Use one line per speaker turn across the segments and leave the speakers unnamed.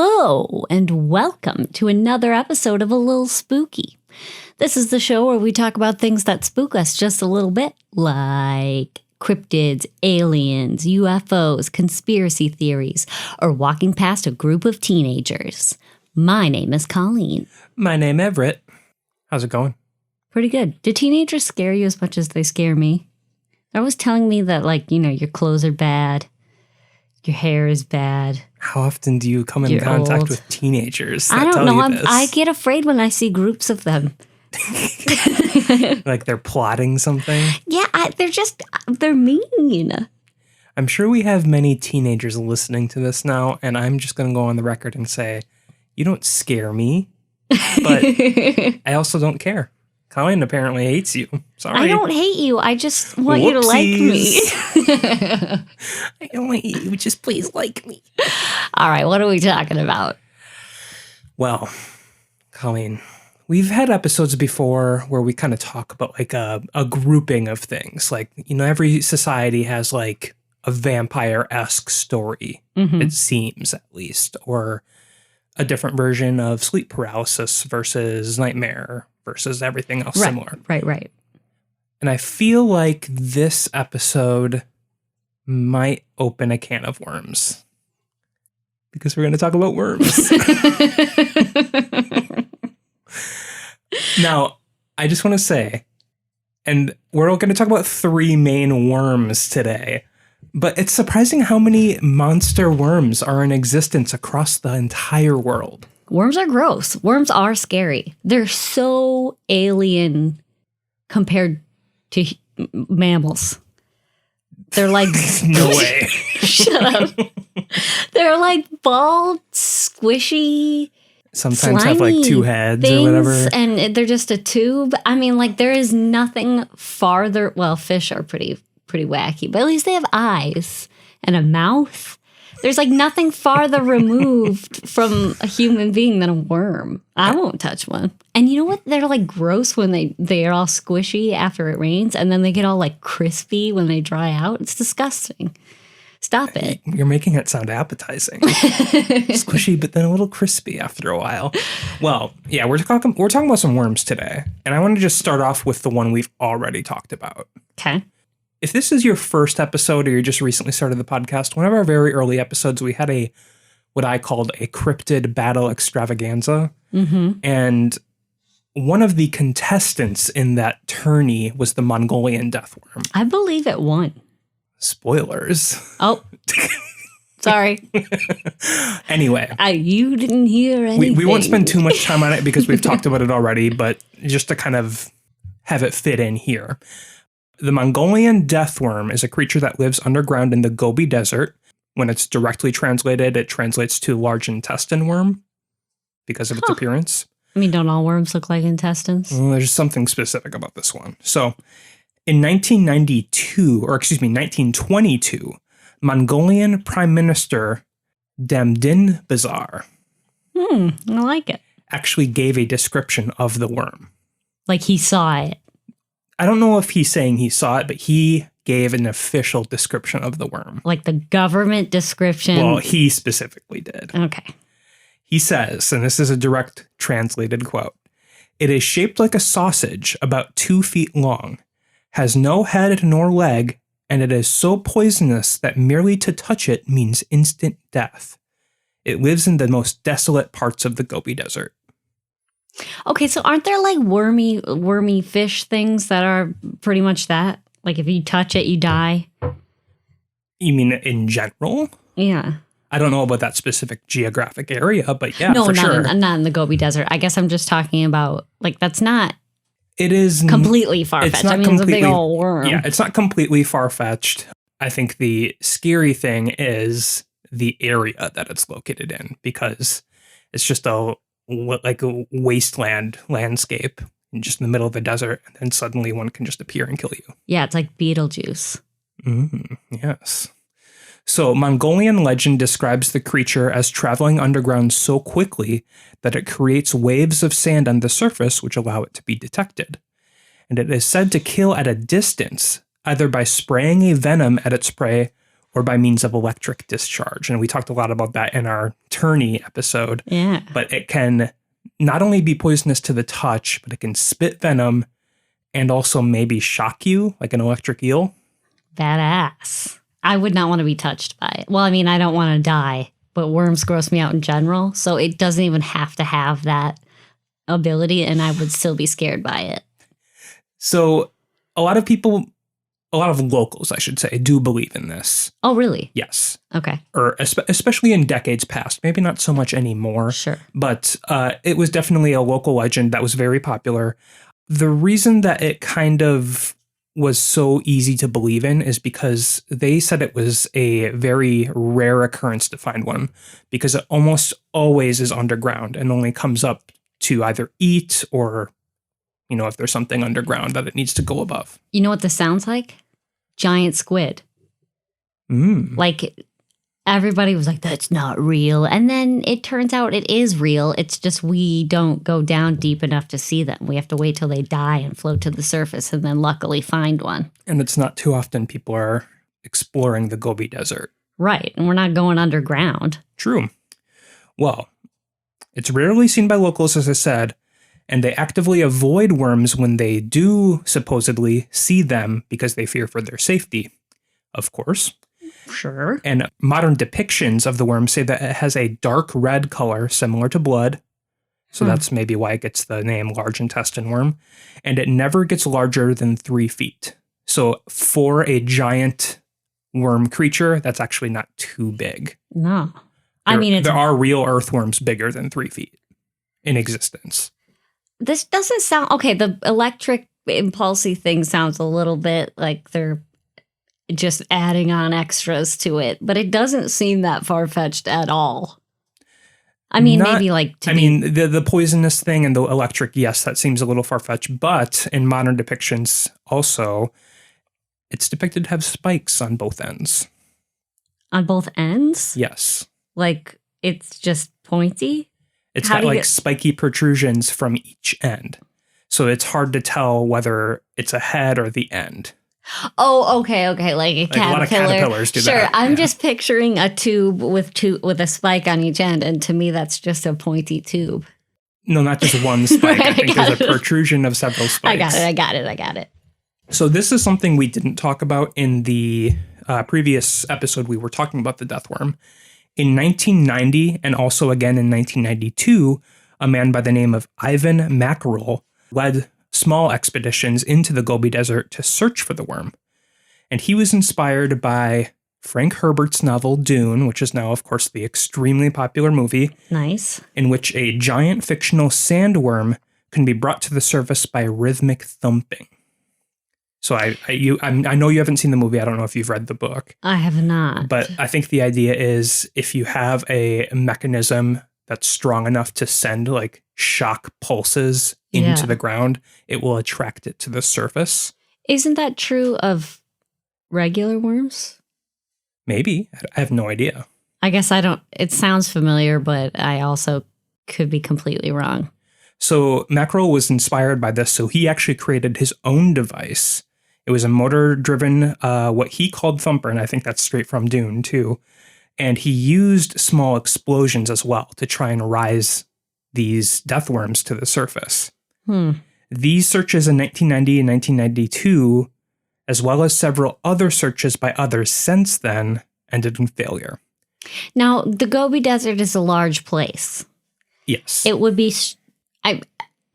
Hello, and welcome to another episode of A Lil Spooky. This is the show where we talk about things that spook us just a little bit, like cryptids, aliens, UFOs, conspiracy theories, or walking past a group of teenagers. My name is Colleen.
My name Everett. How's it going?
Pretty good. Do teenagers scare you as much as they scare me? They're always telling me that, your clothes are bad, your hair is bad.
How often do you come in contact with teenagers?
I don't know. I get afraid when I see groups of them.
Like they're plotting something?
Yeah, they're mean.
I'm sure we have many teenagers listening to this now, and I'm just going to go on the record and say, you don't scare me, but I also don't care. Colleen apparently hates you. Sorry.
I don't hate you. I just want you to like me.
I don't hate you. Just please like me.
All right. What are we talking about?
Well, Colleen, we've had episodes before where we kind of talk about like a grouping of things. Like, every society has like a vampire-esque story, it seems at least, or a different version of sleep paralysis versus nightmare versus everything else similar.
Right.
And I feel like this episode might open a can of worms. Because we're going to talk about worms. Now, I just want to say, and we're going to talk about 3 main worms today, but it's surprising how many monster worms are in existence across the entire world.
Worms are gross. Worms are scary. They're so alien compared to mammals. They're like...
No way.
Shut up. They're like bald, squishy,
sometimes have like 2 heads
things,
or whatever.
And they're just a tube. I mean, like there is nothing farther... Well, fish are pretty wacky, but at least they have eyes and a mouth. There's like nothing farther removed from a human being than a worm. I won't touch one. And you know what? They're like gross when they are all squishy after it rains, and then they get all like crispy when they dry out. It's disgusting. Stop it.
You're making it sound appetizing. Squishy, but then a little crispy after a while. Well, yeah, we're talking about some worms today, and I want to just start off with the one we've already talked about.
Okay.
If this is your first episode or you just recently started the podcast, one of our very early episodes, we had what I called a cryptid battle extravaganza. And one of the contestants in that tourney was the Mongolian death worm.
I believe it won.
Spoilers.
Oh, sorry.
Anyway.
You didn't hear anything.
We won't spend too much time on it because we've talked about it already, but just to kind of have it fit in here. The Mongolian death worm is a creature that lives underground in the Gobi Desert. When it's directly translated, it translates to large intestine worm because of its appearance.
I mean, don't all worms look like intestines?
Well, there's something specific about this one. So, in 1922, Mongolian Prime Minister Damdin Bazar
I like it.
actually gave a description of the worm.
Like he saw it.
I don't know if he's saying he saw it, but he gave an official description of the worm.
Like the government description?
Well, he specifically did.
Okay.
He says, and this is a direct translated quote, "It is shaped like a sausage, about 2 feet long, has no head nor leg, and it is so poisonous that merely to touch it means instant death. It lives in the most desolate parts of the Gobi Desert."
Okay, so aren't there like wormy fish things that are pretty much that? Like if you touch it, you die?
You mean in general?
Yeah.
I don't know about that specific geographic area, but yeah, for sure.
No, not in the Gobi Desert. I guess I'm just talking about, like, that's not...
It is...
completely far-fetched. I mean, it's a big old worm.
Yeah, it's not completely far-fetched. I think the scary thing is the area that it's located in, because it's just a wasteland landscape just in the middle of the desert, and then suddenly one can just appear and kill you.
Yeah, it's like Beetlejuice.
Yes. So Mongolian legend describes the creature as traveling underground so quickly that it creates waves of sand on the surface which allow it to be detected. And it is said to kill at a distance, either by spraying a venom at its prey or by means of electric discharge. And we talked a lot about that in our tourney episode.
Yeah.
But it can not only be poisonous to the touch, but it can spit venom and also maybe shock you like an electric eel.
Badass. I would not want to be touched by it. Well, I mean, I don't want to die, but worms gross me out in general. So it doesn't even have to have that ability, and I would still be scared by it.
So a lot of locals, I should say, do believe in this.
Oh, really?
Yes.
Okay.
Or especially in decades past. Maybe not so much anymore.
Sure.
But it was definitely a local legend that was very popular. The reason that it kind of was so easy to believe in is because they said it was a very rare occurrence to find one, because it almost always is underground and only comes up to either eat or, if there's something underground that it needs to go above.
You know what this sounds like? Giant squid. Like, everybody was like, that's not real. And then it turns out it is real. It's just we don't go down deep enough to see them. We have to wait till they die and float to the surface and then luckily find one.
And it's not too often people are exploring the Gobi Desert.
Right. And we're not going underground.
True. Well, it's rarely seen by locals, as I said, and they actively avoid worms when they do supposedly see them because they fear for their safety, of course.
Sure.
And modern depictions of the worm say that it has a dark red color similar to blood. So that's maybe why it gets the name large intestine worm. And it never gets larger than 3 feet. So for a giant worm creature, that's actually not too big.
No.
There are real earthworms bigger than 3 feet in existence.
This doesn't sound... Okay, the electric impulsy thing sounds a little bit like they're just adding on extras to it, but it doesn't seem that far-fetched at all. The
poisonous thing and the electric, yes, that seems a little far-fetched, but in modern depictions also, it's depicted to have spikes on both ends.
On both ends?
Yes.
Like, it's just pointy?
It's got spiky protrusions from each end. So it's hard to tell whether it's a head or the end.
Oh, okay. Like a caterpillar.
A lot of caterpillars do that.
Sure, I'm just picturing a tube with a spike on each end, and to me, that's just a pointy tube.
No, not just one spike.
Right,
I think there's a protrusion of several spikes.
I got it.
So this is something we didn't talk about in the previous episode. We were talking about the death worm. In 1990, and also again in 1992, a man by the name of Ivan Mackerel led small expeditions into the Gobi Desert to search for the worm. And he was inspired by Frank Herbert's novel Dune, which is now, of course, the extremely popular movie.
Nice.
In which a giant fictional sandworm can be brought to the surface by rhythmic thumping. So I know you haven't seen the movie. I don't know if you've read the book.
I have not.
But I think the idea is if you have a mechanism that's strong enough to send like shock pulses into the ground, it will attract it to the surface.
Isn't that true of regular worms?
Maybe. I have no idea.
I guess I don't. It sounds familiar, but I also could be completely wrong.
So Mackerel was inspired by this, so he actually created his own device. It was a motor-driven, what he called thumper, and I think that's straight from Dune, too. And he used small explosions as well to try and rise these death worms to the surface. These searches in 1990 and 1992, as well as several other searches by others since then, ended in failure.
Now, the Gobi Desert is a large place.
Yes.
It would be...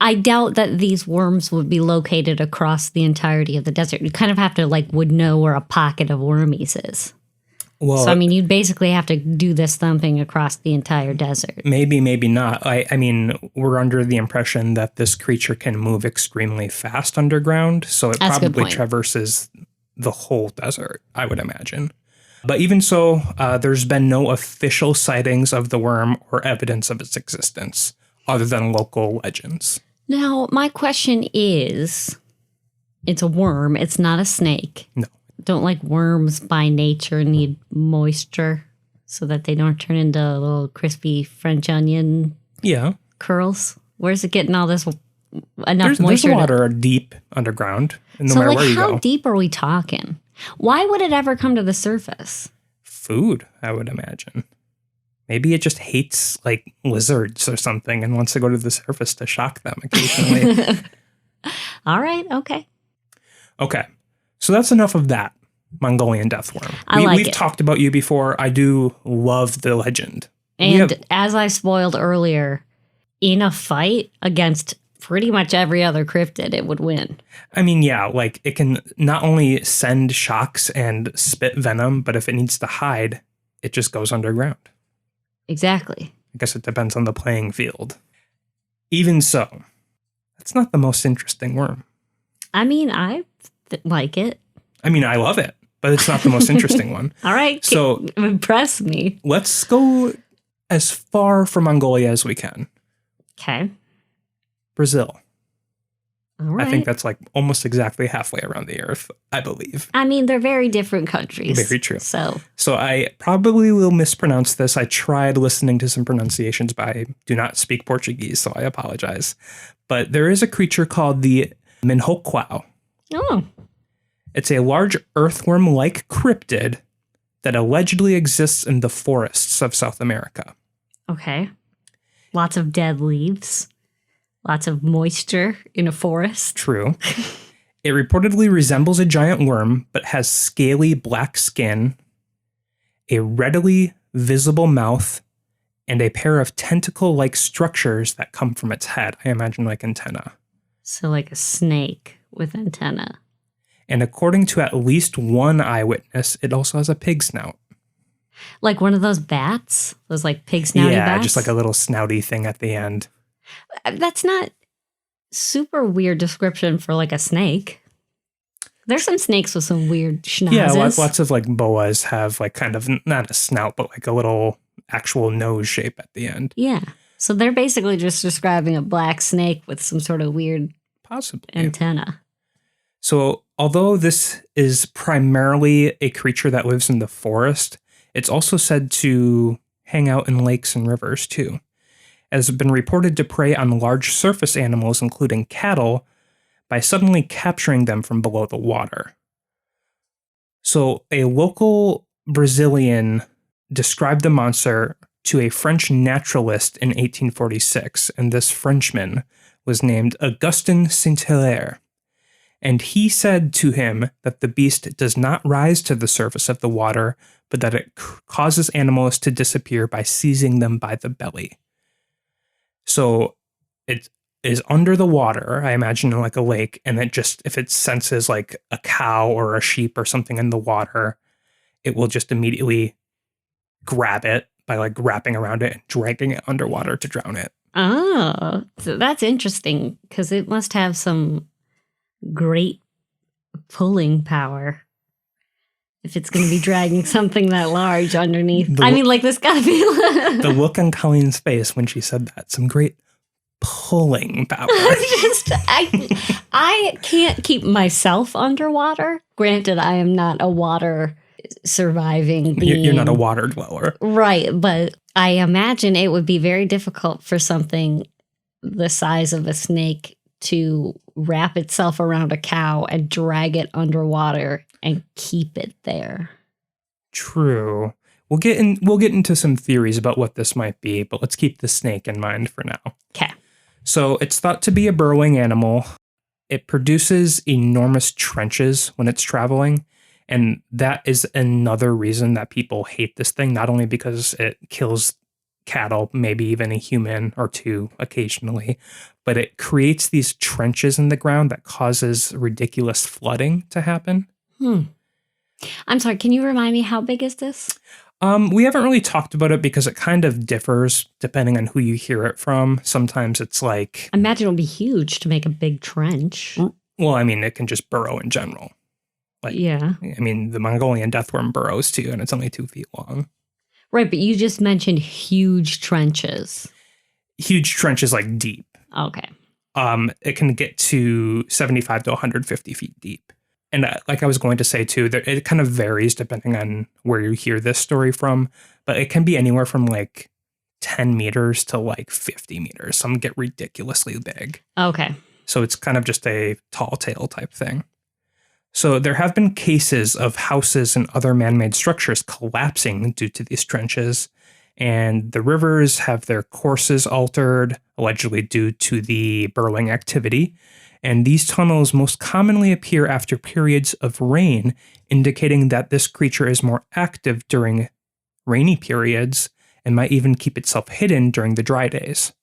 I doubt that these worms would be located across the entirety of the desert. You kind of have to would know where a pocket of wormies is. Well, so, you'd basically have to do this thumping across the entire desert.
Maybe, maybe not. We're under the impression that this creature can move extremely fast underground. So it probably traverses the whole desert, I would imagine. But even so, there's been no official sightings of the worm or evidence of its existence, other than local legends.
Now, my question is, it's a worm, it's not a snake.
No.
Don't worms by nature need moisture so that they don't turn into little crispy French onion curls? Where's it getting all this enough moisture?
There's water deep underground, no matter where you go.
How deep are we talking? Why would it ever come to the surface?
food, I would imagine. Maybe it just hates like lizards or something and wants to go to the surface to shock them occasionally.
All right. Okay.
Okay. So that's enough of that Mongolian deathworm. We've talked about you before. I do love the legend.
And as I spoiled earlier, in a fight against pretty much every other cryptid, it would win.
I mean, yeah, like it can not only send shocks and spit venom, but if it needs to hide, it just goes underground.
Exactly.
I guess it depends on the playing field. Even so, that's not the most interesting worm.
I mean, I like it.
I mean, I love it, but it's not the most interesting one.
All right. So impress me.
Let's go as far from Mongolia as we can.
Okay.
Brazil.
All right.
I think that's like almost exactly halfway around the earth, I believe.
I mean, they're very different countries.
Very true.
So
I probably will mispronounce this. I tried listening to some pronunciations, but I do not speak Portuguese, so I apologize. But there is a creature called the Minhoquao.
Oh.
It's a large earthworm-like cryptid that allegedly exists in the forests of South America.
Okay. Lots of dead leaves. Lots of moisture in a forest.
True. It reportedly resembles a giant worm, but has scaly black skin, a readily visible mouth, and a pair of tentacle-like structures that come from its head. I imagine like antenna.
So like a snake with antenna.
And according to at least one eyewitness, it also has a pig snout.
Like one of those bats? Those like pig snouty bats?
Yeah, just like a little snouty thing at the end.
That's not super weird description for like a snake. There's some snakes with some weird schnozzes.
Yeah, lots of like boas have like kind of not a snout, but like a little actual nose shape at the end.
Yeah. So they're basically just describing a black snake with some sort of weird antenna.
So although this is primarily a creature that lives in the forest, it's also said to hang out in lakes and rivers too. It has been reported to prey on large surface animals, including cattle, by suddenly capturing them from below the water. So a local Brazilian described the monster to a French naturalist in 1846, and this Frenchman was named Augustin Saint-Hilaire. And he said to him that the beast does not rise to the surface of the water, but that it causes animals to disappear by seizing them by the belly. So it is under the water, I imagine in like a lake, and then just if it senses like a cow or a sheep or something in the water, it will just immediately grab it by like wrapping around it and dragging it underwater to drown it.
Oh, so that's interesting because it must have some great pulling power if it's going to be dragging something that large underneath. Like this gotta be
the look on Colleen's face when she said that, some great pulling power.
I can't keep myself underwater. Granted, I am not a water surviving being.
You're not a water dweller.
Right, but I imagine it would be very difficult for something the size of a snake to wrap itself around a cow and drag it underwater and keep it there.
True. We'll get into some theories about what this might be, but let's keep the snake in mind for now.
Okay.
So it's thought to be a burrowing animal. It produces enormous trenches when it's traveling, and that is another reason that people hate this thing, not only because it kills cattle, maybe even a human or two occasionally, but it creates these trenches in the ground that causes ridiculous flooding to happen.
I'm sorry, can you remind me, how big is this?
We haven't really talked about it because it kind of differs depending on who you hear it from. Sometimes it's like...
I imagine it'll be huge to make a big trench.
Well, I mean, it can just burrow in general. Like, yeah. I mean, the Mongolian deathworm burrows too, and it's only 2 feet long.
Right, but you just mentioned huge trenches.
Huge trenches, like deep.
Okay.
It can get to 75 to 150 feet deep. And like I was going to say too, that it kind of varies depending on where you hear this story from, but it can be anywhere from like 10 meters to like 50 meters. Some get ridiculously big.
Okay.
So it's kind of just a tall tale type thing. So there have been cases of houses and other man-made structures collapsing due to these trenches, and the rivers have their courses altered, allegedly due to the burrowing activity. And these tunnels most commonly appear after periods of rain, indicating that this creature is more active during rainy periods and might even keep itself hidden during the dry days.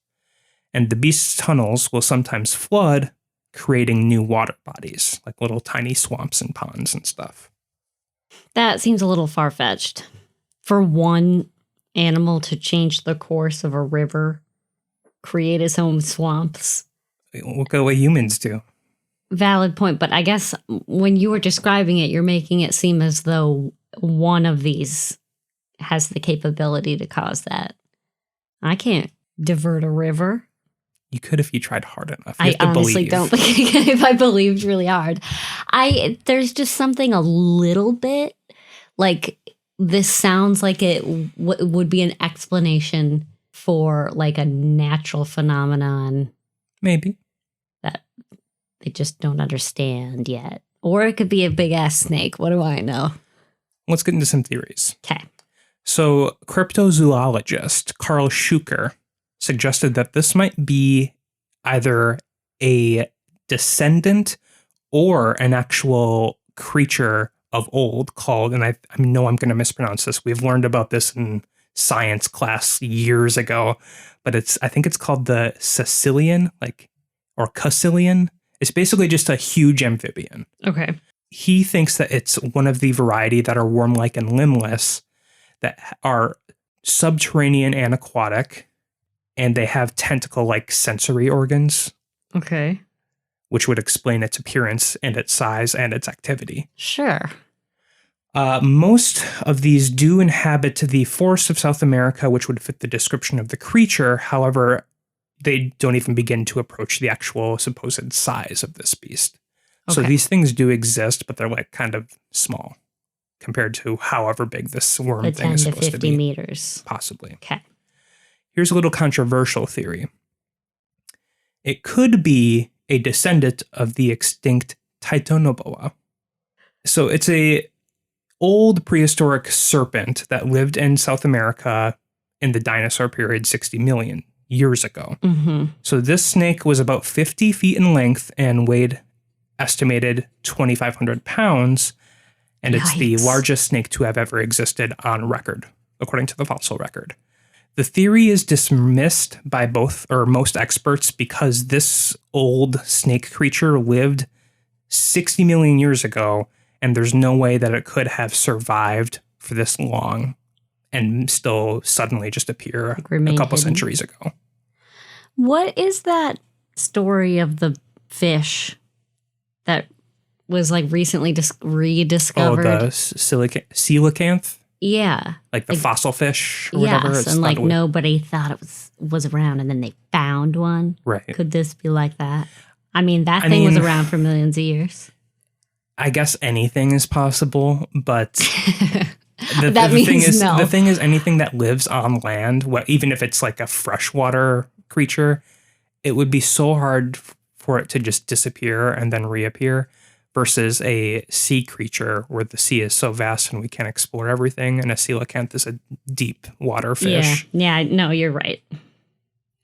And the beast's tunnels will sometimes flood, creating new water bodies, like little tiny swamps and ponds and stuff.
That seems a little far-fetched. For one animal to change the course of a river, create its own swamps.
Look at what humans do.
Valid point, but I guess when you were describing it, you're making it seem as though one of these has the capability to cause that. I can't divert a river.
You could if you tried hard enough.
I honestly don't think if I believed really hard. There's just something a little bit like this sounds like it would be an explanation for like a natural phenomenon.
Maybe.
That they just don't understand yet. Or it could be a big ass snake. What do I know?
Let's get into some theories.
Okay.
So cryptozoologist Carl Schuker suggested that this might be either a descendant or an actual creature of old called, and I know I'm going to mispronounce this. We've learned about this in science class years ago, but I think it's called the Caecilian, or Caecilian. It's basically just a huge amphibian.
Okay.
He thinks that it's one of the variety that are worm-like and limbless, that are subterranean and aquatic, and they have tentacle-like sensory organs.
Okay.
Which would explain its appearance and its size and its activity.
Sure.
Most of these do inhabit the forests of South America, which would fit the description of the creature. However, they don't even begin to approach the actual supposed size of this beast. Okay. So these things do exist, but they're like kind of small compared to however big this worm thing is supposed to be.
10 to 50 meters.
Possibly.
Okay.
Here's a little controversial theory. It could be a descendant of the extinct Titanoboa. So it's a old prehistoric serpent that lived in South America in the dinosaur period 60 million years ago.
Mm-hmm.
So this snake was about 50 feet in length and weighed estimated 2,500 pounds. And it's the largest snake to have ever existed on record, according to the fossil record. The theory is dismissed by most experts because this old snake creature lived 60 million years ago, and there's no way that it could have survived for this long and still suddenly just appear a couple centuries ago.
What is that story of the fish that was like recently rediscovered?
Oh, the coelacanth?
Yeah.
Like the fossil fish or whatever.
Yes, and like nobody thought it was around, and then they found one.
Right.
Could this be like that? I mean, that thing was around for millions of years.
I guess anything is possible, but the thing is anything that lives on land, even if it's like a freshwater creature, it would be so hard for it to just disappear and then reappear. Versus a sea creature where the sea is so vast and we can't explore everything. And a coelacanth is a deep water fish.
Yeah, no, you're right.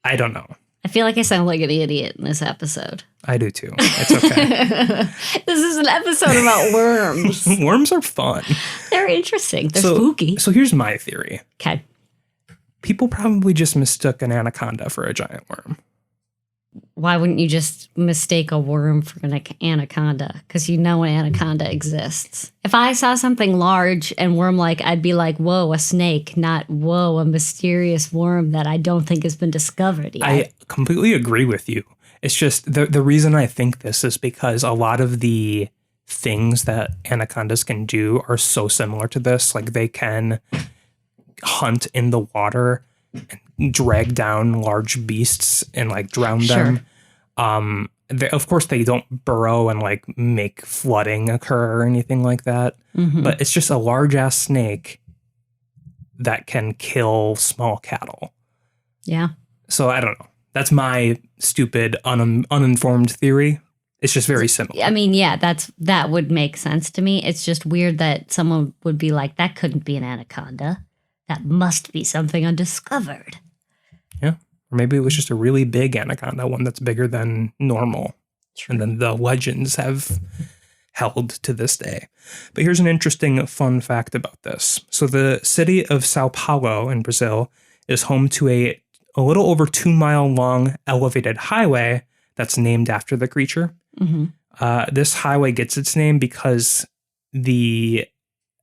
I don't know.
I feel like I sound like an idiot in this episode.
I do too. It's okay.
This is an episode about worms.
Worms are fun.
They're interesting. They're spooky.
So here's my theory.
Okay.
People probably just mistook an anaconda for a giant worm.
Why wouldn't you just mistake a worm for an anaconda? Because an anaconda exists. If I saw something large and worm-like, I'd be like, whoa, a snake, not whoa, a mysterious worm that I don't think has been discovered yet.
I completely agree with you. It's just the reason I think this is because a lot of the things that anacondas can do are so similar to this. Like they can hunt in the water and drag down large beasts and like drown them. Of course, they don't burrow and like make flooding occur or anything like that. Mm-hmm. But it's just a large ass snake that can kill small cattle.
Yeah.
So I don't know. That's my stupid, uninformed theory. It's just very similar.
I mean, yeah, that would make sense to me. It's just weird that someone would be like, that couldn't be an anaconda. That must be something undiscovered.
Yeah. Or maybe it was just a really big anaconda, one that's bigger than normal. True. And then the legends have held to this day. But here's an interesting fun fact about this. So the city of Sao Paulo in Brazil is home to a little over 2 mile long elevated highway that's named after the creature. Mm-hmm. This highway gets its name because the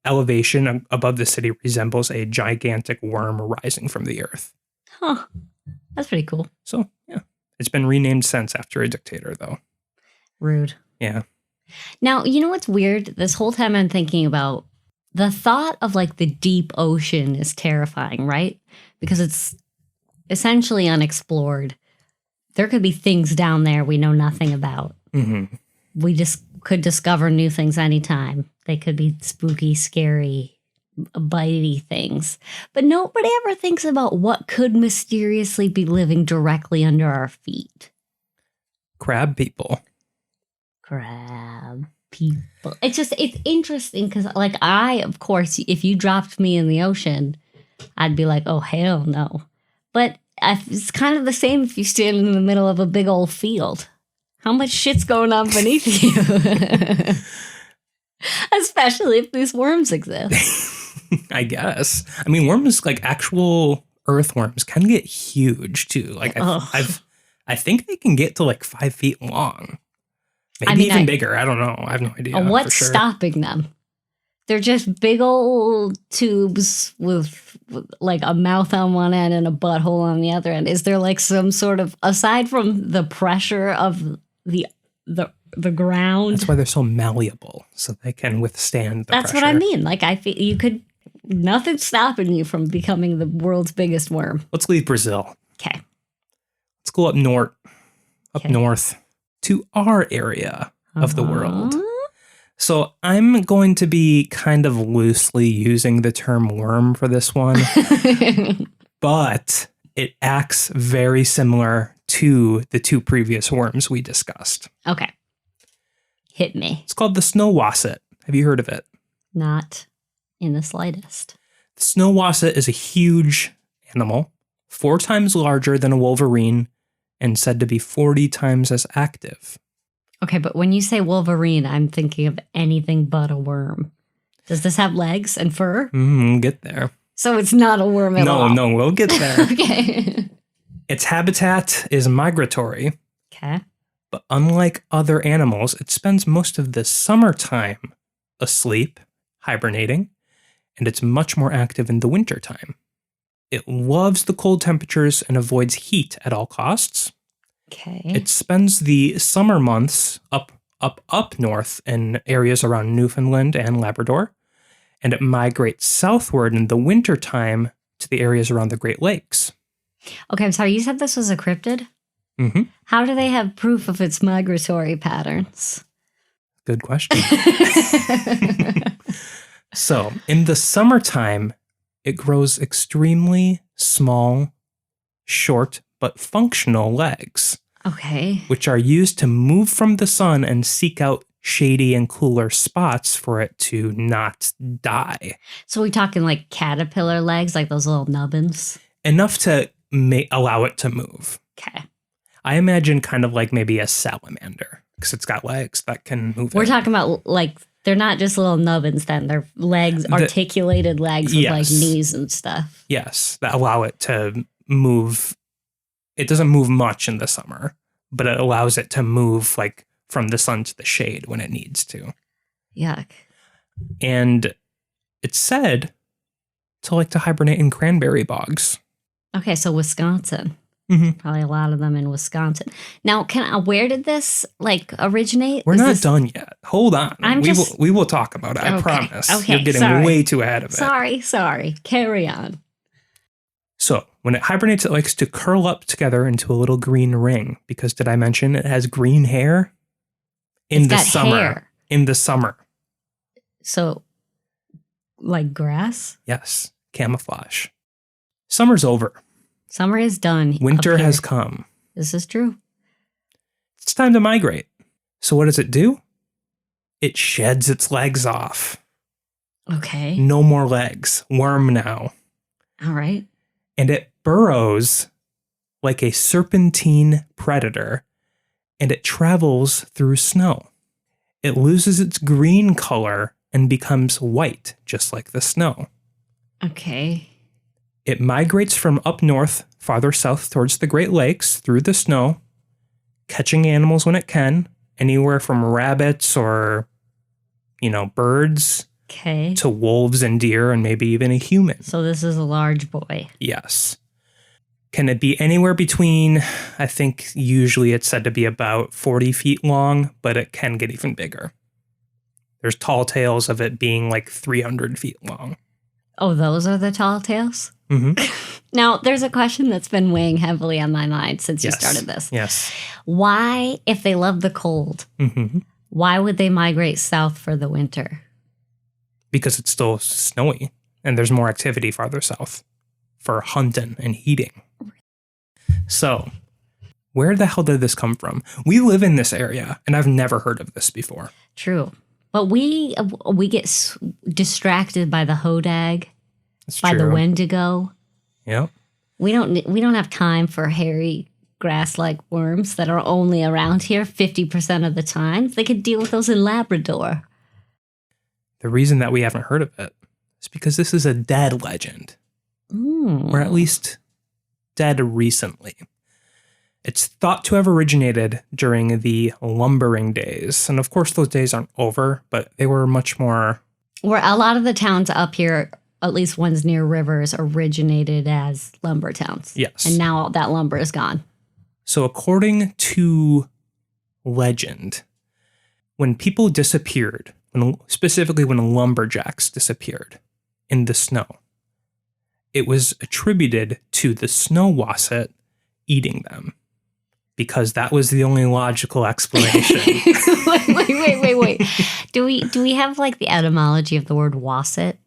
elevation above the city resembles a gigantic worm rising from the earth.
Huh. That's pretty cool.
So, yeah. It's been renamed since after a dictator, though.
Rude.
Yeah.
Now, you know what's weird? This whole time I'm thinking about the thought of like the deep ocean is terrifying, right? Because it's essentially unexplored. There could be things down there we know nothing about. Mm-hmm. We just could discover new things anytime. They could be spooky, scary, bitey things. But nobody ever thinks about what could mysteriously be living directly under our feet.
Crab people.
Crab people. It's interesting because, like, of course, if you dropped me in the ocean, I'd be like, oh, hell no. But it's kind of the same if you stand in the middle of a big old field. How much shit's going on beneath you? Especially if these worms exist.
I guess. I mean, worms, like actual earthworms, can get huge too. Like I think they can get to like 5 feet long. Maybe even bigger. I don't know. I have no idea.
What's stopping them? They're just big old tubes with like a mouth on one end and a butthole on the other end. Is there like some sort of, aside from the pressure of the ground?
That's why they're so malleable, so they can withstand the
That's
pressure.
what I mean. Like I feel nothing's stopping you from becoming the world's biggest worm.
Let's leave Brazil.
Okay.
Let's go up north to our area of the world. So I'm going to be kind of loosely using the term worm for this one, but it acts very similar to the 2 previous worms we discussed.
Okay. Hit me.
It's called the snow wasset. Have you heard of it?
Not in the slightest.
The snow wasset is a huge animal, 4 times larger than a wolverine, and said to be 40 times as active.
Okay, but when you say wolverine, I'm thinking of anything but a worm. Does this have legs and fur?
Get there.
So it's not a worm at all?
No, we'll get there.
Okay.
Its habitat is migratory.
Okay.
But unlike other animals, it spends most of the summertime asleep, hibernating, and it's much more active in the wintertime. It loves the cold temperatures and avoids heat at all costs.
Okay.
It spends the summer months up north in areas around Newfoundland and Labrador, and it migrates southward in the wintertime to the areas around the Great Lakes.
Okay, I'm sorry, you said this was a cryptid?
Mm-hmm.
How do they have proof of its migratory patterns?
Good question. So, in the summertime, it grows extremely small, short, but functional legs.
Okay.
Which are used to move from the sun and seek out shady and cooler spots for it to not die.
So we talking like caterpillar legs, like those little nubbins?
Enough to allow it to move.
Okay.
I imagine kind of like maybe a salamander, because it's got legs that can move.
We're talking about like, they're not just little nubbins then, they're legs, articulated legs with like knees and stuff.
Yes, that allow it to move. It doesn't move much in the summer, but it allows it to move like from the sun to the shade when it needs to.
Yuck.
And it's said to like to hibernate in cranberry bogs. Okay,
so Wisconsin.
Mm-hmm.
Probably a lot of them in Wisconsin. Now, where did this like originate?
We're not done yet. Hold on. We will talk about it. I promise.
Okay,
you're getting way too ahead of it.
Sorry. Carry on.
So when it hibernates, it likes to curl up together into a little green ring because did I mention it has green hair in the summer?
Hair.
In the summer.
So, like grass?
Yes, camouflage. Summer's over.
Summer is done.
Winter has come.
This is true.
It's time to migrate. So what does it do? It sheds its legs off.
Okay.
No more legs. Worm now.
All right.
And it burrows like a serpentine predator, and it travels through snow. It loses its green color and becomes white, just like the snow.
Okay.
It migrates from up north, farther south towards the Great Lakes through the snow, catching animals when it can, anywhere from rabbits or, birds
Okay.
to wolves and deer and maybe even a human.
So this is a large boy.
Yes. Can it be anywhere between, I think usually it's said to be about 40 feet long, but it can get even bigger. There's tall tales of it being like 300 feet long.
Oh, those are the tall tales?
Mm-hmm.
Now, there's a question that's been weighing heavily on my mind since you started this.
Yes.
Why, if they love the cold, why would they migrate south for the winter?
Because it's still snowy and there's more activity farther south for hunting and eating. So, where the hell did this come from? We live in this area and I've never heard of this before.
True. But we get distracted by the hodag, by the wendigo.
Yep.
We don't have time for hairy grass-like worms that are only around here 50% of the time. They could deal with those in Labrador.
The reason that we haven't heard of it is because this is a dead legend. Or at least dead recently. It's thought to have originated during the lumbering days. And of course, those days aren't over, but they were much more...
Where a lot of the towns up here, at least ones near rivers, originated as lumber towns.
Yes.
And now that lumber is gone.
So according to legend, when people disappeared, specifically when lumberjacks disappeared in the snow, it was attributed to the snow wasset eating them. Because that was the only logical explanation.
Wait. Do we have like the etymology of the word wasset?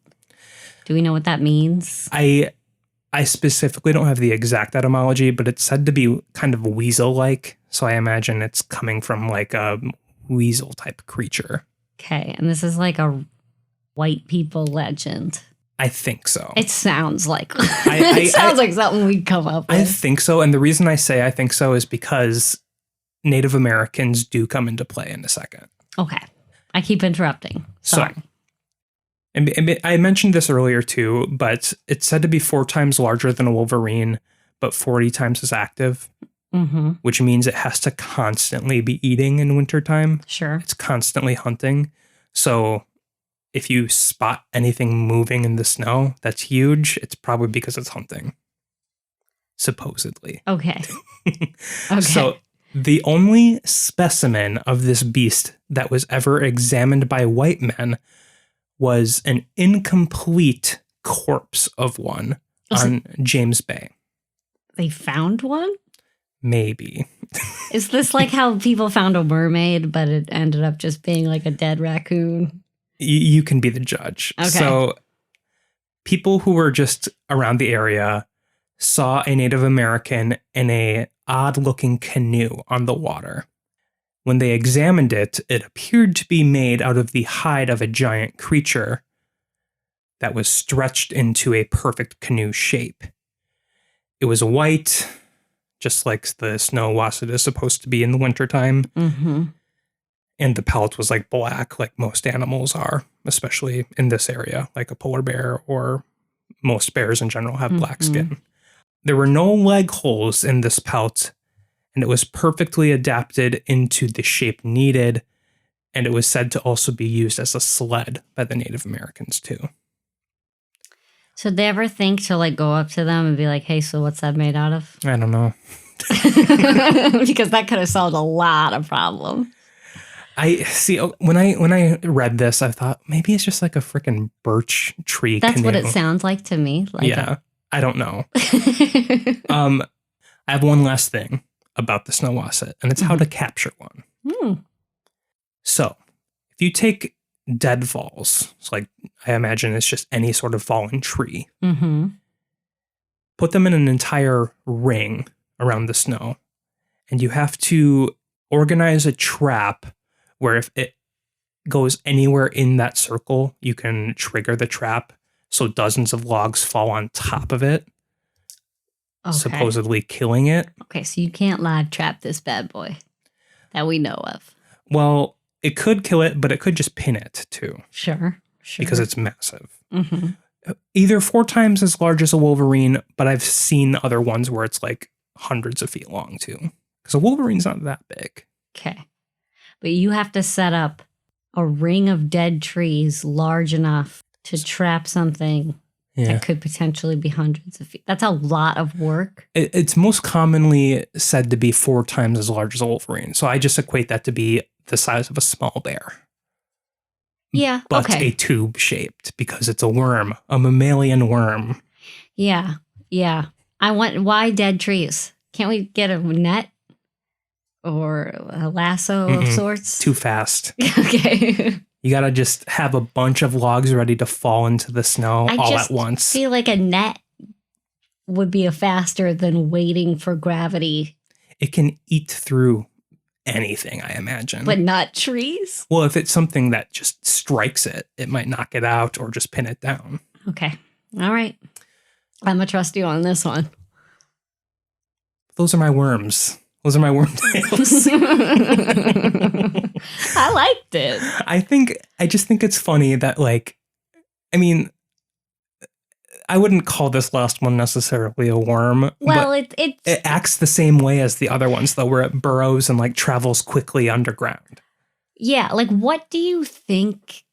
Do we know what that means?
I specifically don't have the exact etymology, but it's said to be kind of weasel-like. So I imagine it's coming from like a weasel type creature.
Okay, and this is like a white people legend.
I think so.
It sounds like it sounds like something we'd come up with.
I think so. And the reason I say I think so is because Native Americans do come into play in a second.
Okay. I keep interrupting. Sorry.
So, and I mentioned this earlier too, but it's said to be 4 times larger than a wolverine, but 40 times as active, which means it has to constantly be eating in wintertime.
Sure.
It's constantly hunting. So if you spot anything moving in the snow that's huge, it's probably because it's hunting. Supposedly.
Okay.
So the only specimen of this beast that was ever examined by white men was an incomplete corpse of one on James Bay.
They found one?
Maybe.
Is this like how people found a mermaid, but it ended up just being like a dead raccoon?
You can be the judge.
Okay.
So people who were just around the area saw a Native American in a odd-looking canoe on the water. When they examined it, it appeared to be made out of the hide of a giant creature that was stretched into a perfect canoe shape. It was white, just like the snow wasset is supposed to be in the wintertime. And the pelt was like black, like most animals are, especially in this area, like a polar bear or most bears in general have black skin. There were no leg holes in this pelt, and it was perfectly adapted into the shape needed, and it was said to also be used as a sled by the Native Americans too.
So did they ever think to like go up to them and be like, hey, so what's that made out of?
I don't know.
Because that could have solved a lot of problems.
I see. When I read this, I thought maybe it's just like a freaking birch tree.
That's
canoe.
what it sounds like to me. Like
yeah, I don't know. I have one last thing about the snow wasset, and it's how to capture one. So, if you take deadfalls, so like I imagine it's just any sort of fallen tree, put them in an entire ring around the snow, and you have to organize a trap where if it goes anywhere in that circle, you can trigger the trap. So dozens of logs fall on top of it, supposedly killing it.
Okay, so you can't live trap this bad boy that we know of.
Well, it could kill it, but it could just pin it too.
Sure.
Because it's massive. Mm-hmm. Either 4 times as large as a wolverine, but I've seen other ones where it's like hundreds of feet long too. Because a wolverine's not that big.
Okay. But you have to set up a ring of dead trees large enough to trap something that could potentially be hundreds of feet. That's a lot of work.
It's most commonly said to be 4 times as large as a wolverine. So I just equate that to be the size of a small bear.
Yeah,
but a tube shaped because it's a worm, a mammalian worm.
Yeah. Why dead trees? Can't we get a net or a lasso of sorts?
Too fast.
Okay.
You got to just have a bunch of logs ready to fall into the snow all at once.
I feel like a net would be faster than waiting for gravity.
It can eat through anything, I imagine.
But not trees?
Well, if it's something that just strikes it, it might knock it out or just pin it down.
Okay. All right. I'm going to trust you on this one.
Those are my worms. Those are my worm tails.
I liked it.
I just think it's funny that, like, I mean, I wouldn't call this last one necessarily a worm.
Well,
it acts the same way as the other ones, though, where it burrows and like travels quickly underground.
Yeah, like what do you think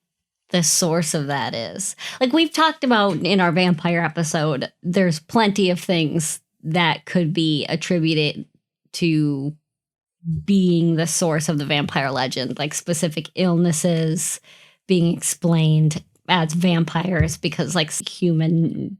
the source of that is? Like we've talked about in our vampire episode, there's plenty of things that could be attributed to being the source of the vampire legend, like specific illnesses being explained as vampires because like human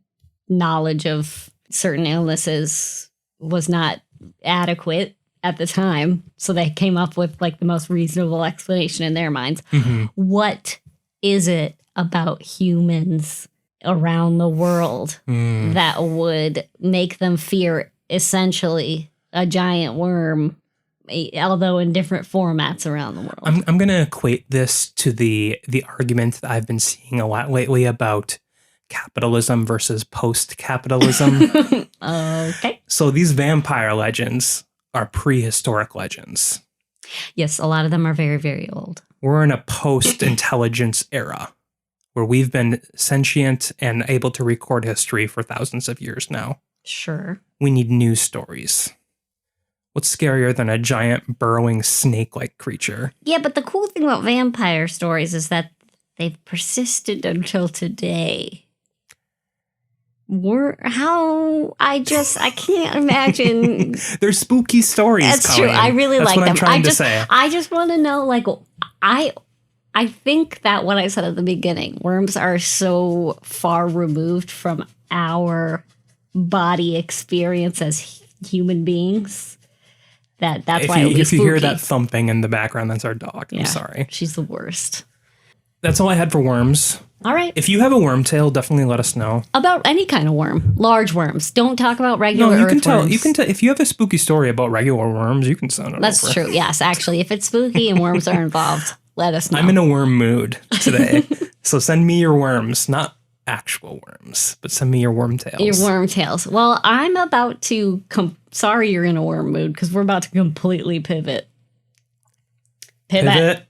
knowledge of certain illnesses was not adequate at the time. So they came up with like the most reasonable explanation in their minds. Mm-hmm. What is it about humans around the world that would make them fear essentially a giant worm, although in different formats around the world?
I'm going to equate this to the argument that I've been seeing a lot lately about capitalism versus post-capitalism.
Okay.
So these vampire legends are prehistoric legends.
Yes, a lot of them are very, very old.
We're in a post-intelligence era where we've been sentient and able to record history for thousands of years now.
Sure.
We need news stories. What's scarier than a giant burrowing snake-like creature?
Yeah, but the cool thing about vampire stories is that they've persisted until today. I can't imagine.
They're spooky stories.
That's
Colleen.
true. I really
That's
like
what
them.
I'm trying to say.
I just want to know, like, I think that what I said at the beginning, worms are so far removed from our body experience as human beings that's why it would be
if you
spooky.
hear that thumping in the background, that's our dog.
Yeah,
I'm sorry.
She's the worst.
That's all I had for worms.
All right.
If you have a worm tail, definitely let us know.
About any kind of worm. Large worms. Don't talk about regular
you can
earthworms.
You can tell if you have a spooky story about regular worms, you can send it
That's
over.
true. Yes, actually, if it's spooky and worms are involved, let us know.
I'm in a worm mood today. So send me your worms, not actual worms, but send me your worm tails.
Your worm tails. Well, I'm about to sorry you're in a worm mood because we're about to completely pivot.
Pivot.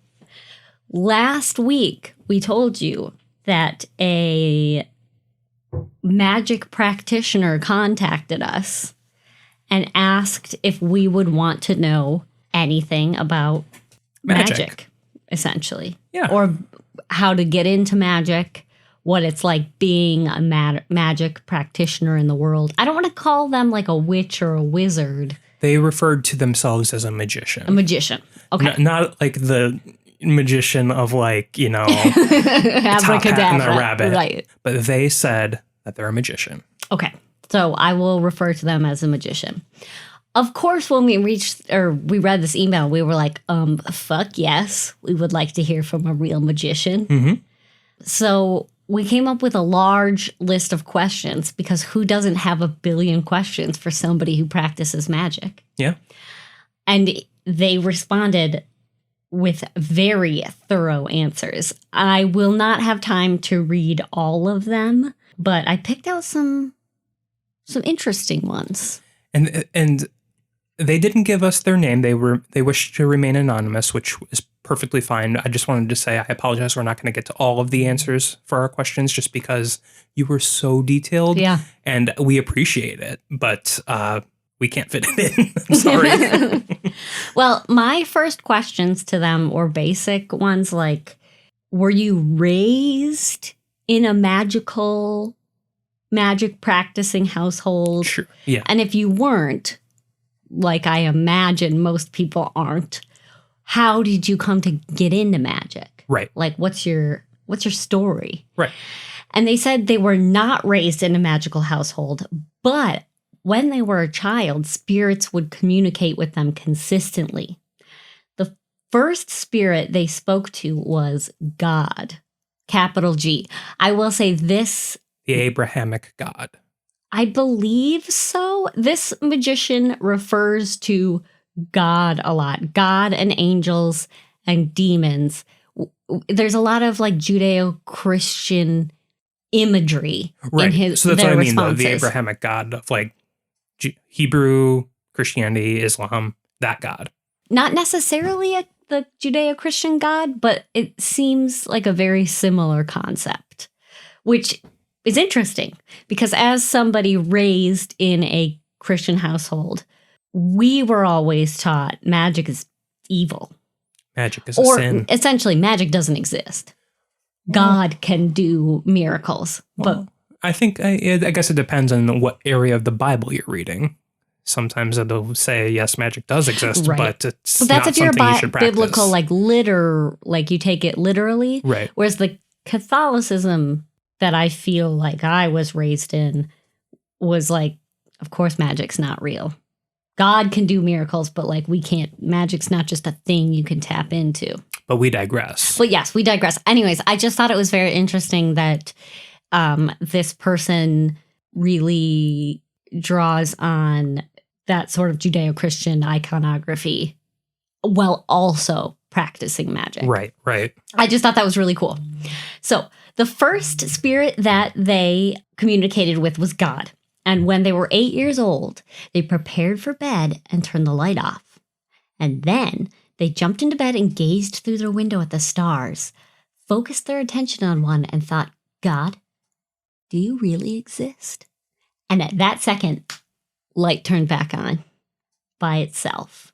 Last week, we told you that a magic practitioner contacted us and asked if we would want to know anything about magic essentially.
Yeah.
Or how to get into magic, what it's like being a magic practitioner in the world. I don't want to call them like a witch or a wizard.
They referred to themselves as a magician.
A magician. Okay.
Not like the magician of like, a top hat and a rabbit.
Right.
But they said that they're a magician.
Okay. So I will refer to them as a magician. Of course, when we read this email, we were like, fuck yes, we would like to hear from a real magician. Mm-hmm. So we came up with a large list of questions because who doesn't have a billion questions for somebody who practices magic?
Yeah.
And they responded with very thorough answers. I will not have time to read all of them, but I picked out some interesting ones.
And they didn't give us their name. They wished to remain anonymous, which is perfectly fine. I just wanted to say I apologize. We're not going to get to all of the answers for our questions just because you were so detailed.
Yeah.
And we appreciate it, but we can't fit it in. I'm sorry.
Well, my first questions to them were basic ones like, were you raised in a magic practicing household?
Sure. Yeah.
And if you weren't, like I imagine most people aren't, how did you come to get into magic?
Right.
Like, what's your story?
Right.
And they said they were not raised in a magical household, but when they were a child, spirits would communicate with them consistently. The first spirit they spoke to was God, capital G. I will say this.
The Abrahamic God.
I believe so. This magician refers to God a lot. God and angels and demons. There's a lot of like Judeo-Christian imagery in his
So that's what I mean,
responses.
the Abrahamic God of like Hebrew, Christianity, Islam, that God.
Not necessarily the Judeo-Christian God, but it seems like a very similar concept, which is interesting because as somebody raised in a Christian household, we were always taught magic is evil.
Magic is a sin.
Essentially, magic doesn't exist. God can do miracles.
Well, I think, I guess it depends on what area of the Bible you're reading. Sometimes it'll say, yes, magic does exist,
Right.
but it's
But that's
not
if you're
something you should practice.
biblical, like you take it literally.
Right.
Whereas the Catholicism that I feel like I was raised in was like, of course, magic's not real. God can do miracles, but like we can't, magic's not just a thing you can tap into.
But we digress.
But yes, we digress. Anyways, I just thought it was very interesting that this person really draws on that sort of Judeo-Christian iconography while also practicing magic.
Right.
I just thought that was really cool. So the first spirit that they communicated with was God. And when they were 8 years old, they prepared for bed and turned the light off. And then they jumped into bed and gazed through their window at the stars, focused their attention on one and thought, God, do you really exist? And at that second, light turned back on by itself.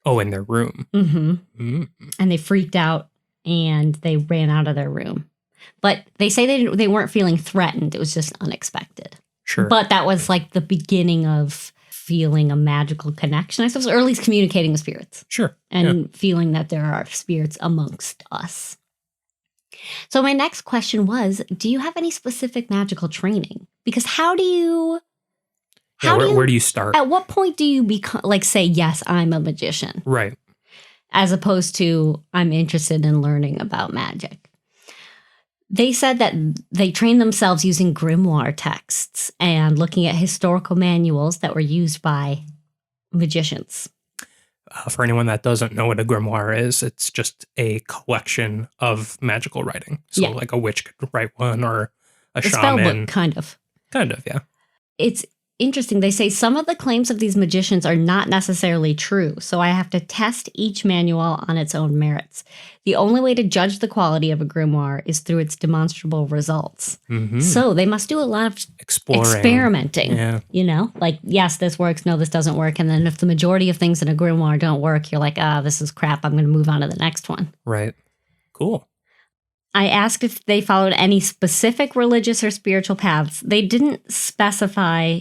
Oh, in their room.
Mm-hmm.
Mm.
And they freaked out and they ran out of their room. But they say they weren't feeling threatened. It was just unexpected.
Sure.
But that was like the beginning of feeling a magical connection, I suppose, or at least communicating with spirits.
Sure.
And feeling that there are spirits amongst us. So my next question was, do you have any specific magical training? Because where
do you start?
At what point do you become, like, say, yes, I'm a magician?
Right.
As opposed to, I'm interested in learning about magic. They said that they trained themselves using grimoire texts and looking at historical manuals that were used by magicians.
For anyone that doesn't know what a grimoire is, it's just a collection of magical writing. So like a witch could write one or a shaman.
Spellbook, kind of.
Kind of, yeah.
It's interesting. They say some of the claims of these magicians are not necessarily true, so I have to test each manual on its own merits. The only way to judge the quality of a grimoire is through its demonstrable results.
Mm-hmm.
So they must do a lot of experimenting.
Yeah.
You know, like, yes, this works, no, this doesn't work. And then if the majority of things in a grimoire don't work, you're like, this is crap. I'm going to move on to the next one.
Right. Cool.
I asked if they followed any specific religious or spiritual paths. They didn't specify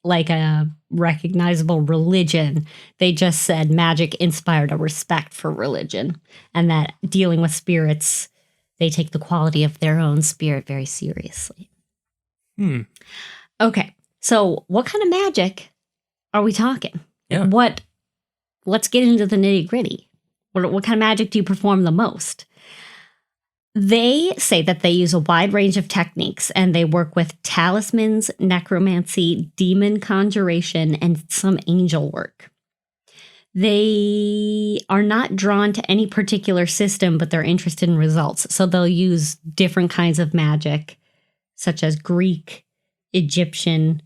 like a recognizable religion. They just said magic inspired a respect for religion and that dealing with spirits, they take the quality of their own spirit very seriously. Okay, so what kind of magic are we talking?
Yeah.
Let's get into the nitty gritty. What kind of magic do you perform the most? They say that they use a wide range of techniques and they work with talismans, necromancy, demon conjuration, and some angel work. They are not drawn to any particular system, but they're interested in results. So they'll use different kinds of magic, such as Greek, Egyptian,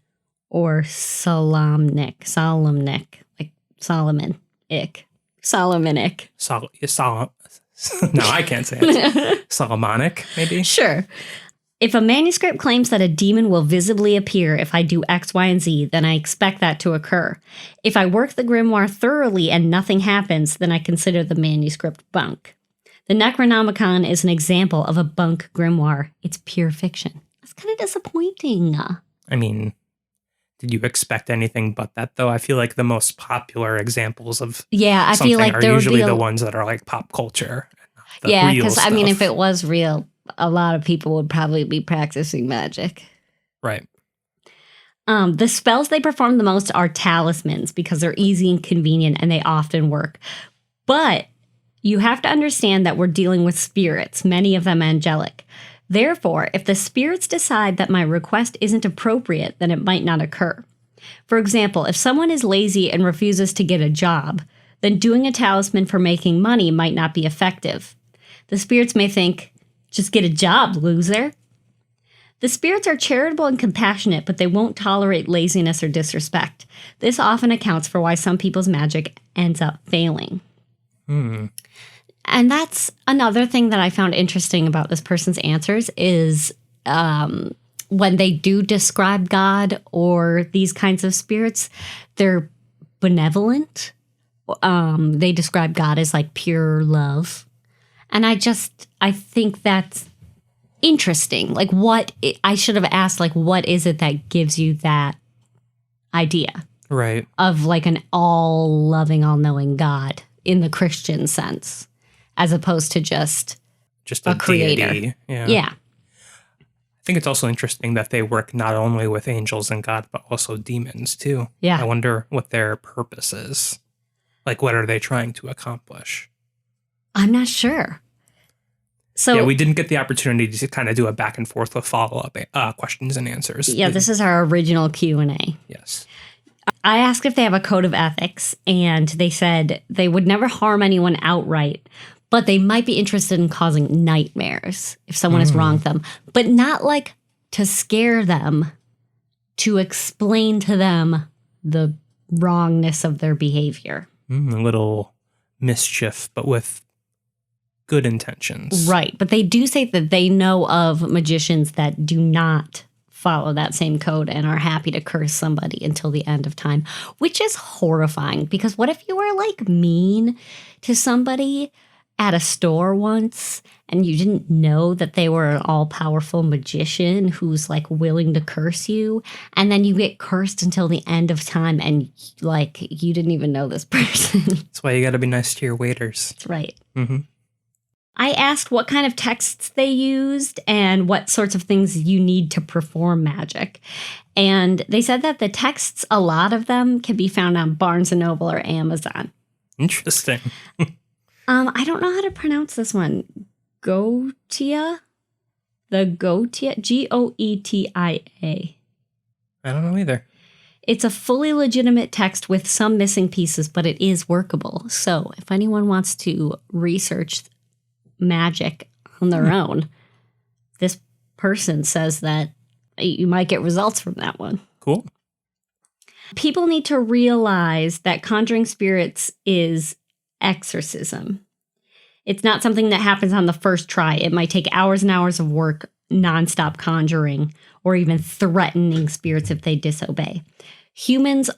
or Solomonic, like Solomonic.
No, I can't say it. Solomonic, maybe?
Sure. If a manuscript claims that a demon will visibly appear if I do X, Y, and Z, then I expect that to occur. If I work the grimoire thoroughly and nothing happens, then I consider the manuscript bunk. The Necronomicon is an example of a bunk grimoire. It's pure fiction. That's kind of disappointing.
I mean, did you expect anything but that, though? I feel like the most popular examples of
I feel like
are
there
usually
would be
the ones that are like pop culture.
Because I mean, if it was real, a lot of people would probably be practicing magic.
Right.
The spells they perform the most are talismans because they're easy and convenient and they often work. But you have to understand that we're dealing with spirits, many of them angelic. Therefore, if the spirits decide that my request isn't appropriate, then it might not occur. For example, if someone is lazy and refuses to get a job, then doing a talisman for making money might not be effective. The spirits may think, just get a job, loser. The spirits are charitable and compassionate, but they won't tolerate laziness or disrespect. This often accounts for why some people's magic ends up failing. And that's another thing that I found interesting about this person's answers is when they do describe God or these kinds of spirits, they're benevolent. They describe God as like pure love. And I think that's interesting. Like I should have asked, like, what is it that gives you that idea?
Right.
Of like an all-loving, all-knowing God in the Christian sense, as opposed to just a creator.
Deity.
Yeah.
I think it's also interesting that they work not only with angels and God, but also demons too.
Yeah.
I wonder what their purpose is. Like, what are they trying to accomplish?
I'm not sure. So
yeah, we didn't get the opportunity to kind of do a back and forth with follow-up questions and answers.
Yeah, this is our original Q&A.
Yes.
I asked if they have a code of ethics, and they said they would never harm anyone outright, but they might be interested in causing nightmares if someone has wronged them, but not like to scare them, to explain to them the wrongness of their behavior.
A little mischief, but with good intentions.
Right. But they do say that they know of magicians that do not follow that same code and are happy to curse somebody until the end of time, which is horrifying because what if you were like mean to somebody at a store once and you didn't know that they were an all-powerful magician who's like willing to curse you, and then you get cursed until the end of time and like you didn't even know this person.
That's why you got to be nice to your waiters.
That's right.
Mm-hmm.
I asked what kind of texts they used and what sorts of things you need to perform magic. And they said that the texts, a lot of them can be found on Barnes & Noble or Amazon.
Interesting.
I don't know how to pronounce this one. Goetia? The Goetia? Goetia. I
don't know either.
It's a fully legitimate text with some missing pieces, but it is workable. So if anyone wants to research magic on their own, this person says that you might get results from that one.
Cool.
People need to realize that conjuring spirits is exorcism. It's not something that happens on the first try. It might take hours and hours of work, nonstop conjuring, or even threatening spirits if they disobey. Humans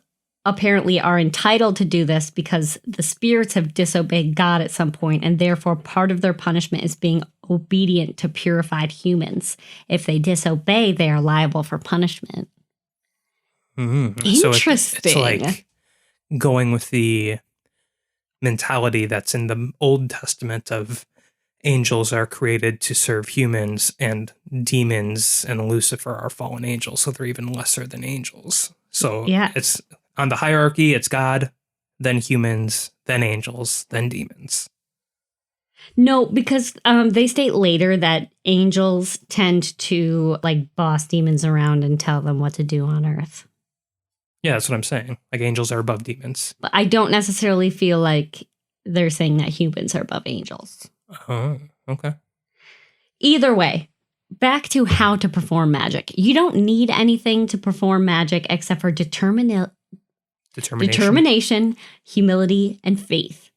apparently are entitled to do this because the spirits have disobeyed God at some point, and therefore part of their punishment is being obedient to purified humans. If they disobey, they are liable for punishment.
Mm-hmm.
Interesting.
So it's like going with the mentality that's in the Old Testament of angels are created to serve humans and demons and Lucifer are fallen angels, so they're even lesser than angels. So it's on the hierarchy, it's God, then humans, then angels, then demons.
No, because they state later that angels tend to like boss demons around and tell them what to do on Earth.
Yeah, that's what I'm saying. Like angels are above demons.
But I don't necessarily feel like they're saying that humans are above angels.
Oh, okay.
Either way, back to how to perform magic. You don't need anything to perform magic except for determination, humility, and faith.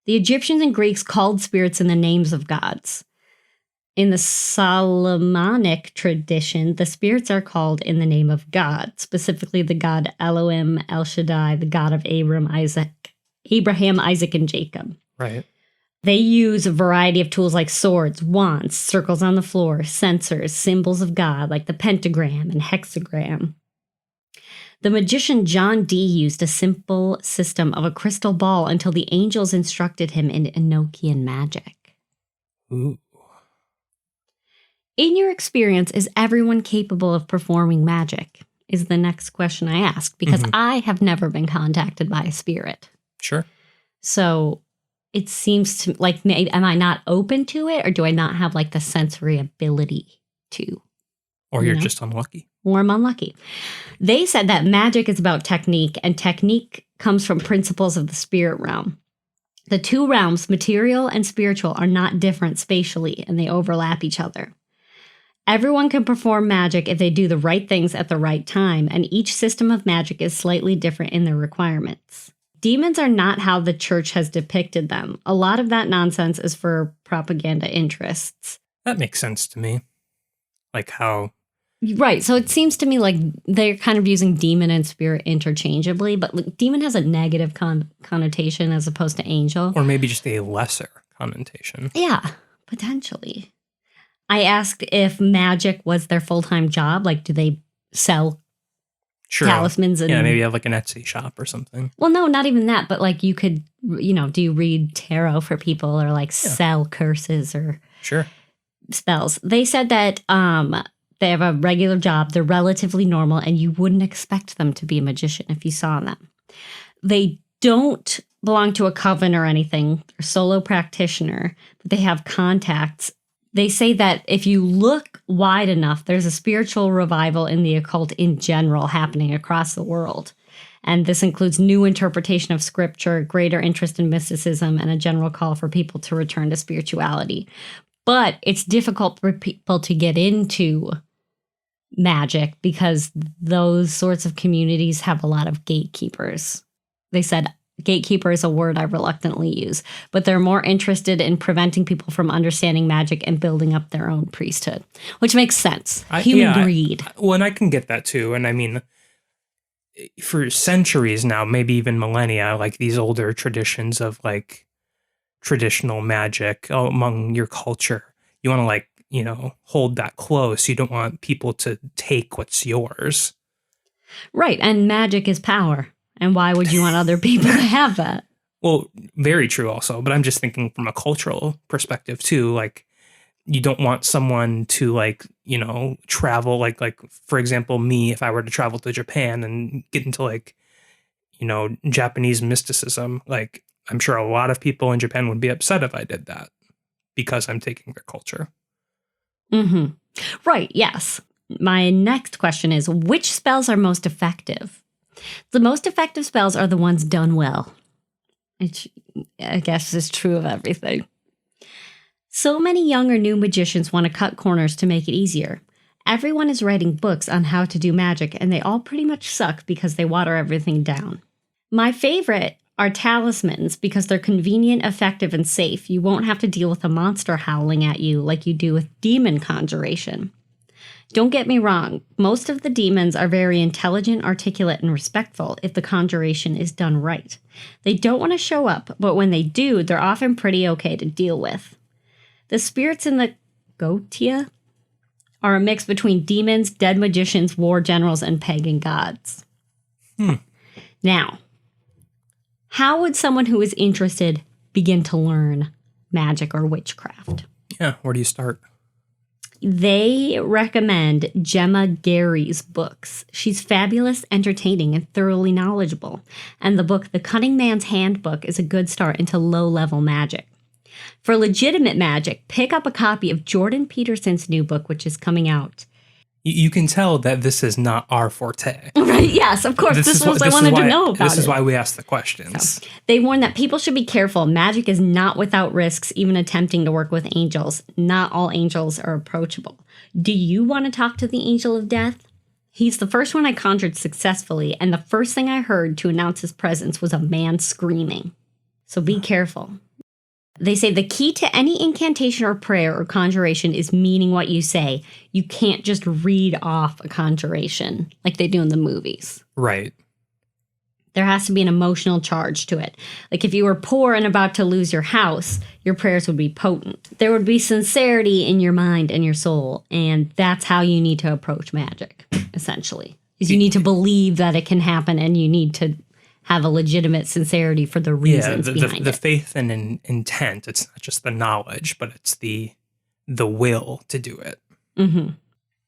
The Egyptians and Greeks called spirits in the names of gods. In the Solomonic tradition, the spirits are called in the name of God, specifically the god Elohim, El Shaddai, the god of Abraham, Isaac, and Jacob.
Right.
They use a variety of tools like swords, wands, circles on the floor, censers, symbols of God like the pentagram and hexagram. The magician John Dee used a simple system of a crystal ball until the angels instructed him in Enochian magic.
Ooh.
In your experience, is everyone capable of performing magic? Is the next question I ask, because I have never been contacted by a spirit.
Sure.
So it seems to like, am I not open to it, or do I not have like the sensory ability to?
Or you're just unlucky.
Or I'm unlucky. They said that magic is about technique, and technique comes from principles of the spirit realm. The two realms, material and spiritual, are not different spatially, and they overlap each other. Everyone can perform magic if they do the right things at the right time, and each system of magic is slightly different in their requirements. Demons are not how the church has depicted them. A lot of that nonsense is for propaganda interests.
That makes sense to me. Like how...
Right, so it seems to me like they're kind of using demon and spirit interchangeably, but like, demon has a negative connotation as opposed to angel.
Or maybe just a lesser connotation.
Yeah, potentially. I asked if magic was their full-time job. Like, do they sell talismans? And,
yeah, maybe have like an Etsy shop or something.
Well, no, not even that. But like you could, do you read tarot for people or like sell curses or spells? They said that they have a regular job. They're relatively normal, and you wouldn't expect them to be a magician if you saw them. They don't belong to a coven or anything. They're solo practitioner, but they have contacts. They say that if you look wide enough, there's a spiritual revival in the occult in general happening across the world. And this includes new interpretation of scripture, greater interest in mysticism, and a general call for people to return to spirituality. But it's difficult for people to get into magic because those sorts of communities have a lot of gatekeepers. They said gatekeeper is a word I reluctantly use, but they're more interested in preventing people from understanding magic and building up their own priesthood, which makes sense. Human greed.
Well, and I can get that too. And I mean, for centuries now, maybe even millennia, like these older traditions of like traditional magic among your culture, you want to like, hold that close. You don't want people to take what's yours.
Right. And magic is power. And why would you want other people to have that?
Well, very true also. But I'm just thinking from a cultural perspective too. Like, you don't want someone to like, travel like for example, me, if I were to travel to Japan and get into like, Japanese mysticism, like I'm sure a lot of people in Japan would be upset if I did that because I'm taking their culture.
Mm-hmm. Right. Yes. My next question is, which spells are most effective? The most effective spells are the ones done well, which I guess is true of everything. So many young or new magicians want to cut corners to make it easier. Everyone is writing books on how to do magic, and they all pretty much suck because they water everything down. My favorite are talismans because they're convenient, effective, and safe. You won't have to deal with a monster howling at you like you do with demon conjuration. Don't get me wrong, most of the demons are very intelligent, articulate, and respectful if the conjuration is done right. They don't want to show up, but when they do, they're often pretty okay to deal with. The spirits in the Gotia are a mix between demons, dead magicians, war generals, and pagan gods. Now, how would someone who is interested begin to learn magic or witchcraft?
Yeah, where do you start?
They recommend Gemma Gary's books. She's fabulous, entertaining, and thoroughly knowledgeable. And the book, The Cunning Man's Handbook, is a good start into low-level magic. For legitimate magic, pick up a copy of Jordan Peterson's new book, which is coming out
You can tell that this is not our forte.
Right, yes, of course. This is what I wanted to know about.
This is why we ask the questions.
So, they warn that people should be careful. Magic is not without risks, even attempting to work with angels. Not all angels are approachable. Do you want to talk to the angel of death? He's the first one I conjured successfully, and the first thing I heard to announce his presence was a man screaming. So be careful. They say the key to any incantation or prayer or conjuration is meaning what you say. You can't just read off a conjuration like they do in the movies.
Right.
There has to be an emotional charge to it. Like if you were poor and about to lose your house, your prayers would be potent. There would be sincerity in your mind and your soul, and that's how you need to approach magic, essentially. Is you need to believe that it can happen, and you need to have a legitimate sincerity for the reasons behind it.
The faith and intent. It's not just the knowledge, but it's the will to do it.
Mm-hmm.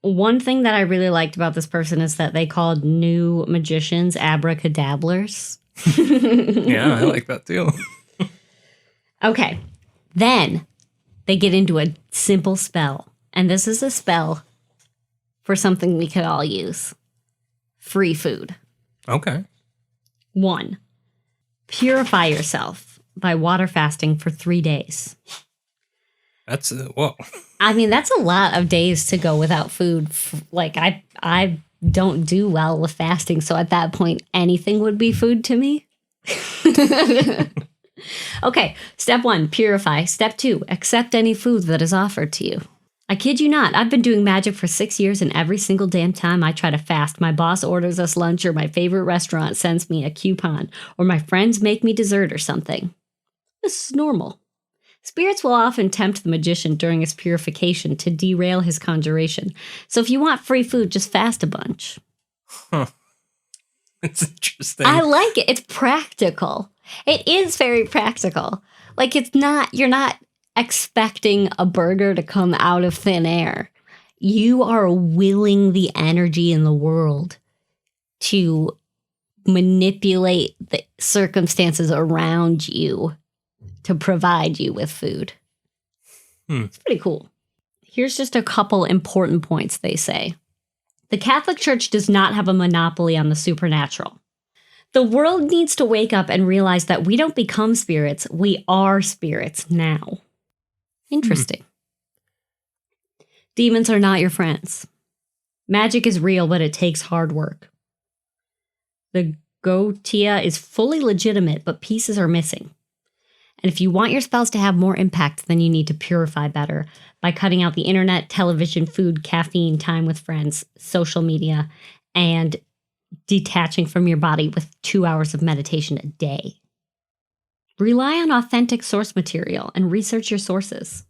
One thing that I really liked about this person is that they called new magicians abracadablers.
Yeah, I like that too.
Okay. Then they get into a simple spell. And this is a spell for something we could all use. Free food.
Okay.
1. Purify yourself by water fasting for 3 days.
That's whoa.
I mean, that's a lot of days to go without food. Like I don't do well with fasting, so at that point, anything would be food to me. Okay, step 1, purify. Step 2, accept any food that is offered to you. I kid you not, I've been doing magic for 6 years, and every single damn time I try to fast, my boss orders us lunch, or my favorite restaurant sends me a coupon, or my friends make me dessert or something. This is normal. Spirits will often tempt the magician during his purification to derail his conjuration. So if you want free food, just fast a bunch.
Huh. It's interesting.
I like it. It's practical. It is very practical. Like you're not expecting a burger to come out of thin air. You are willing the energy in the world to manipulate the circumstances around you to provide you with food. It's pretty cool. Here's just a couple important points they say. The Catholic Church does not have a monopoly on the supernatural. The world needs to wake up and realize that we don't become spirits, we are spirits now. Interesting. Demons are not your friends. Magic is real, but it takes hard work. The Gotia is fully legitimate, but pieces are missing. And if you want your spells to have more impact, then you need to purify better by cutting out the internet, television, food, caffeine, time with friends, social media, and detaching from your body with 2 hours of meditation a day. Rely on authentic source material and research your sources.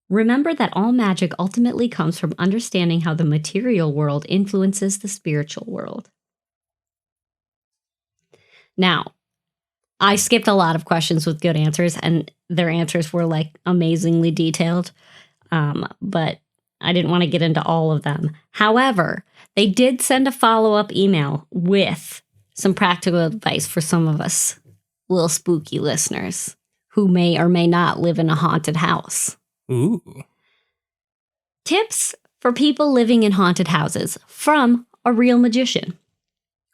Remember that all magic ultimately comes from understanding how the material world influences the spiritual world. Now, I skipped a lot of questions with good answers, and their answers were like amazingly detailed, but I didn't want to get into all of them. However, they did send a follow-up email with some practical advice for some of us Lil Spooky listeners who may or may not live in a haunted house.
Ooh.
Tips for people living in haunted houses from a real magician.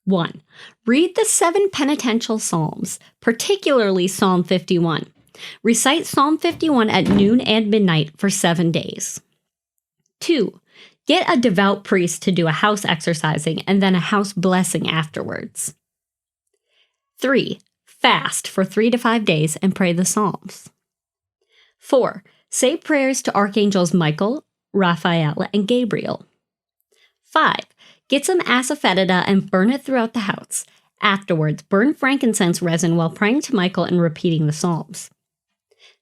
1. Read the 7 penitential psalms, particularly Psalm 51. Recite Psalm 51 at noon and midnight for 7 days. 2. Get a devout priest to do a house exorcising and then a house blessing afterwards. 3. Fast for 3 to 5 days and pray the psalms. 4. Say prayers to Archangels Michael, Raphael, and Gabriel. 5. Get some asafoetida and burn it throughout the house. Afterwards, burn frankincense resin while praying to Michael and repeating the psalms.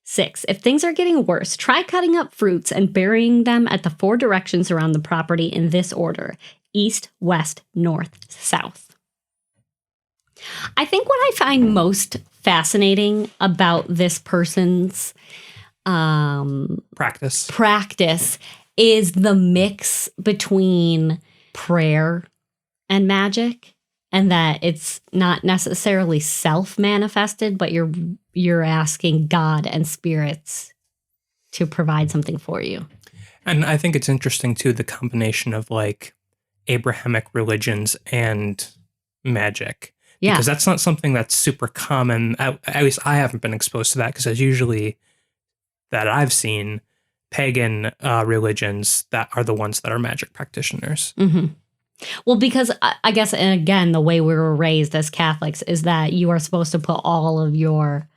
6. If things are getting worse, try cutting up fruits and burying them at the 4 directions around the property in this order: east, west, north, south. I think what I find most fascinating about this person's practice is the mix between prayer and magic, and that it's not necessarily self-manifested, but you're asking God and spirits to provide something for you.
And I think it's interesting, too, the combination of like Abrahamic religions and magic.
Yeah.
Because that's not something that's super common. At least I haven't been exposed to that, because that's usually that I've seen pagan religions that are the ones that are magic practitioners.
Mm-hmm. Well, because I guess, and again, the way we were raised as Catholics is that you are supposed to put all of your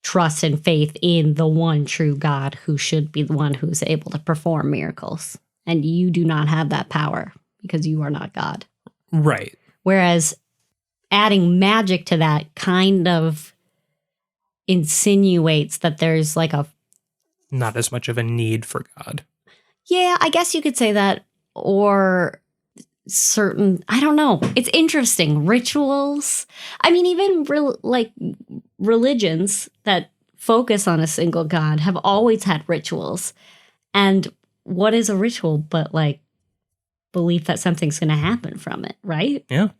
trust and faith in the one true God who should be the one who's able to perform miracles. And you do not have that power because you are not God.
Right.
Whereas adding magic to that kind of insinuates that there's like a...
Not as much of a need for God.
Yeah, I guess you could say that. Or certain, I don't know. It's interesting. Rituals. I mean, even religions that focus on a single God have always had rituals. And what is a ritual but like belief that something's going to happen from it, right?
Yeah.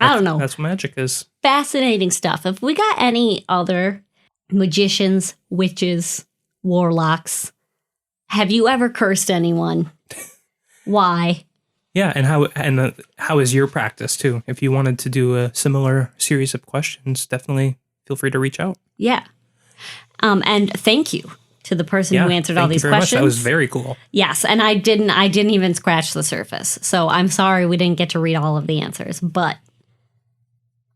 I don't know.
That's what magic is.
Fascinating stuff. If we got any other magicians, witches, warlocks, have you ever cursed anyone? Why?
Yeah, and how is your practice too? If you wanted to do a similar series of questions, definitely feel free to reach out.
Yeah. And thank you to the person who answered all these questions.
Much. That was very cool.
Yes, and I didn't even scratch the surface. So I'm sorry we didn't get to read all of the answers, but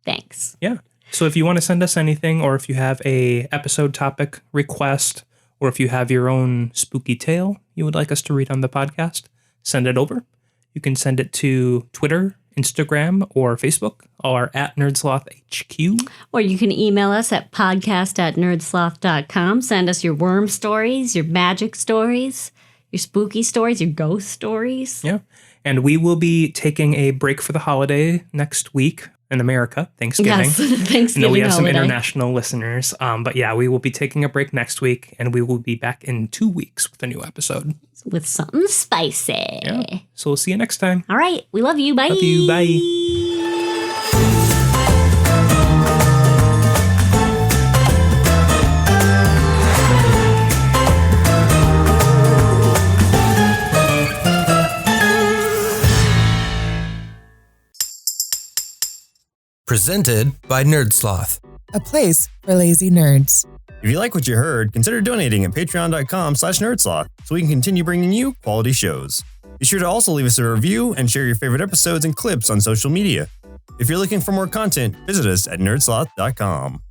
thanks.
Yeah. So if you want to send us anything, or if you have a episode topic request, or if you have your own spooky tale you would like us to read on the podcast, send it over. You can send it to Twitter, Instagram, or Facebook. All are at NerdSlothHQ.
Or you can email us at podcast@nerdsloth.com. Send us your worm stories, your magic stories, your spooky stories, your ghost stories.
Yeah. And we will be taking a break for the holiday next week in America, Thanksgiving.
Yes, Thanksgiving.
I know we have some
holiday.
international listeners. But yeah, we will be taking a break next week, and we will be back in 2 weeks with a new episode.
With something spicy.
Yeah. So we'll see you next time.
All right. We love you. Bye.
Love you. Bye.
Presented by NerdSloth,
a place for lazy nerds.
If you like what you heard, consider donating at patreon.com/nerdsloth so we can continue bringing you quality shows. Be sure to also leave us a review and share your favorite episodes and clips on social media. If you're looking for more content, visit us at nerdsloth.com.